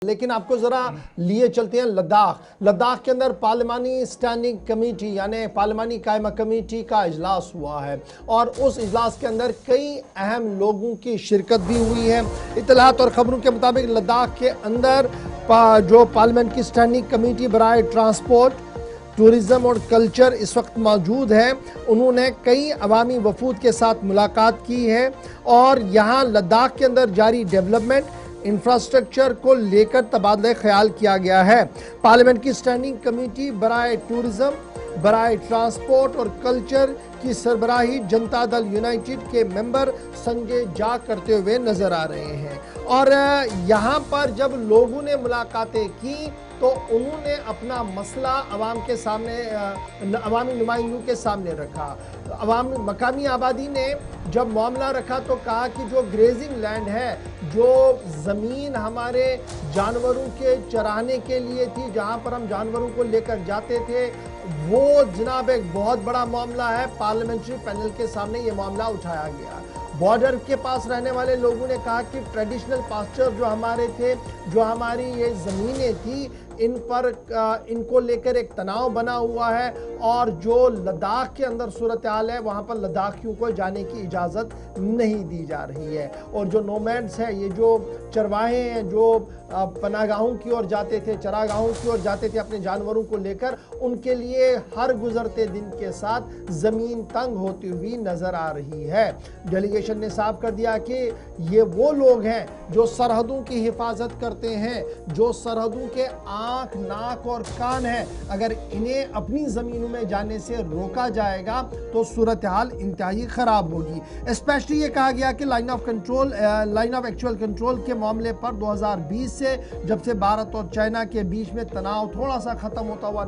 लेकिन आपको जरा लिए चलते हैं लद्दाख के अंदर पार्लिमानी स्टैंडिंग कमेटी यानी पार्लिमानी कायमा कमेटी का इजलास हुआ है और उस इजलास के अंदर कई अहम लोगों की शिरकत भी हुई है। इत्तलात और खबरों के मुताबिक लद्दाख के अंदर जो पार्लियामेंट की स्टैंडिंग कमेटी बराए ट्रांसपोर्ट, टूरिज्म और कल्चर इस वक्त मौजूद है। उन्होंने कई अवामी वफूद के साथ मुलाकात की है और यहाँ लद्दाख के अंदर जारी डेवलपमेंट इंफ्रास्ट्रक्चर को लेकर तबादला ख्याल किया गया है। पार्लियामेंट की स्टैंडिंग कमेटी बराए टूरिज्म, बराए ट्रांसपोर्ट और कल्चर की सरबराही जनता दल यूनाइटेड के मेंबर संजय जा करते हुए नजर आ रहे हैं और यहाँ पर जब लोगों ने मुलाकातें की तो उन्होंने अपना मसला अवाम के सामने, अवामी नुमाइंदों के सामने रखा। अवामी मकामी आबादी ने जब मामला रखा तो कहा कि जो ग्रेजिंग लैंड है, जो ज़मीन हमारे जानवरों के चराने के लिए थी, जहां पर हम जानवरों को लेकर जाते थे, वो जनाब एक बहुत बड़ा मामला है। पार्लियामेंट्री पैनल के सामने ये मामला उठाया गया। बॉर्डर के पास रहने वाले लोगों ने कहा कि ट्रेडिशनल पास्चर जो हमारे थे, जो हमारी ये ज़मीनें थी, इन पर इनको लेकर एक तनाव बना हुआ है और जो लद्दाख के अंदर सूरत हाल है वहाँ पर लद्दाखियों को जाने की इजाज़त नहीं दी जा रही है। और जो नोमैड्स हैं, ये जो चरवाहे हैं, जो पनागाहों की ओर जाते थे, चरागाहों की ओर जाते थे अपने जानवरों को लेकर, उनके लिए हर गुजरते दिन के साथ ज़मीन तंग होती हुई नज़र आ रही है। डेलीगेशन ने साफ कर दिया कि ये वो लोग हैं जो सरहदों की हिफाजत करते हैं, जो सरहदों के आँख, नाक और कान है। अगर इन्हें अपनी ज़मीनों में जाने से रोका जाएगा तो सूरत हाल इंतहाई ख़राब होगी। स्पेशली ये कहा गया कि लाइन ऑफ एक्चुअल कंट्रोल के मामले पर 2020 से जब से भारत और चाइना के बीच में तनाव थोड़ा सा ख़त्म होता हुआ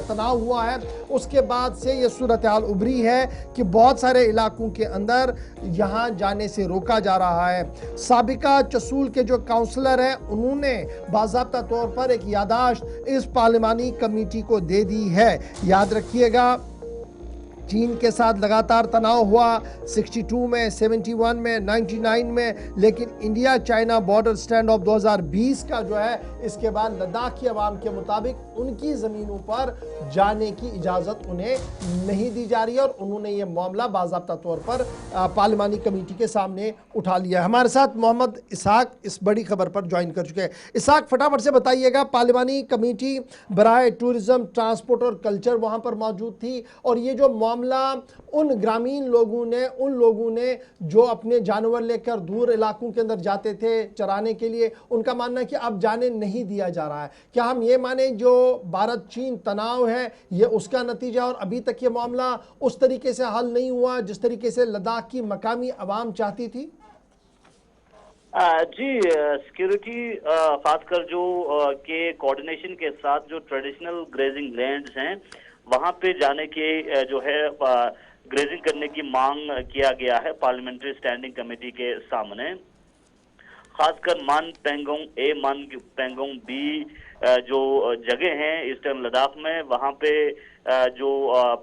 तनाव हुआ है, उसके बाद से ये सूरत हाल उभरी है कि बहुत सारे इलाकों के अंदर यहाँ जाने से रोका जा रहा है। साबिका चसूल के जो काउंसलर हैं, उन्होंने बाज़ाब्ता तौर पर एक यादाश्त इस पार्लिमानी कमेटी को दे दी है। याद रखिएगा, चीन के साथ लगातार तनाव हुआ 62 में, 71 में, 99 में, लेकिन India China border stand of 2020 का जो है, इसके बाद लद्दाख की आवाम के मुताबिक उनकी ज़मीनों पर जाने की इजाज़त उन्हें नहीं दी जा रही है और उन्होंने ये मामला बाज़ाब्ता तौर पर पार्लिमानी कमेटी के सामने उठा लिया। हमारे साथ मोहम्मद इसहाक इस बड़ी खबर पर ज्वाइन कर चुके हैं। इसहाक, फटाफट से बताइएगा, पार्लिमानी कमेटी बराए टूरिज्म, ट्रांसपोर्ट और कल्चर वहाँ पर मौजूद थी और ये जो मामला उन ग्रामीण लोगों ने जो अपने जानवर लेकर दूर इलाकों के अंदर जाते थे चराने के लिए, उनका मानना है कि अब जाने नहीं दिया जा रहा है। क्या हम ये माने जो भारत चीन तनाव है ये उसका नतीजा, और अभी तक ये मामला उस तरीके से हल नहीं हुआ जिस तरीके से लद्दाख की मकामी अवाम चाहती थी? जी, सिक्योरिटी खासकर जो के कोऑर्डिनेशन के साथ जो ट्रेडिशनल ग्रेजिंग लैंड्स हैं वहां पे जाने के जो है ग्रेजिंग करने की मांग किया गया है पार्लियामेंट्री स्टैंडिंग कमेटी के सामने। खासकर मान पेंगोंग ए, मान पेंगोंग बी जो जगह हैं ईस्टर्न लद्दाख में, वहां पे जो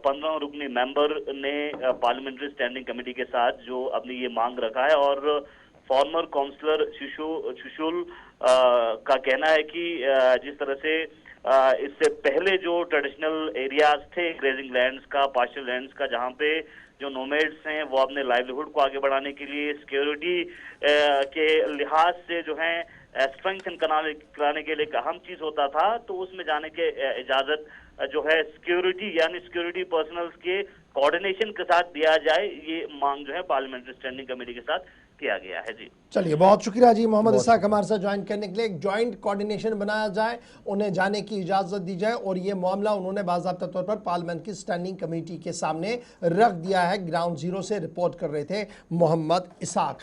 15 रुकनी मेंबर ने पार्लियामेंट्री स्टैंडिंग कमेटी के साथ जो अपनी ये मांग रखा है और फॉर्मर काउंसलर सुशुल का कहना है कि जिस तरह से इससे पहले जो ट्रेडिशनल एरियाज थे ग्रेजिंग लैंड्स का, पास्चर लैंड्स का, जहां पे जो नोमैड्स हैं वो अपने लाइवलीहुड को आगे बढ़ाने के लिए सिक्योरिटी के लिहाज से जो है स्ट्रेंथन कराने के लिए एक अहम चीज होता था, तो उसमें जाने के इजाजत जो है सिक्योरिटी पर्सनल्स के कोऑर्डिनेशन के साथ दिया जाए, ये मांग जो है पार्लियामेंट्री स्टैंडिंग कमेटी के साथ किया गया है। जी चलिए, बहुत शुक्रिया जी मोहम्मद इसहाक हमारे साथ ज्वाइन करने के लिए। एक जॉइंट कोऑर्डिनेशन बनाया जाए, उन्हें जाने की इजाज़त दी जाए और ये मामला उन्होंने बाज़ाब्ता तौर पर पार्लियामेंट की स्टैंडिंग कमेटी के सामने रख दिया है। ग्राउंड जीरो से रिपोर्ट कर रहे थे मोहम्मद इसहाक।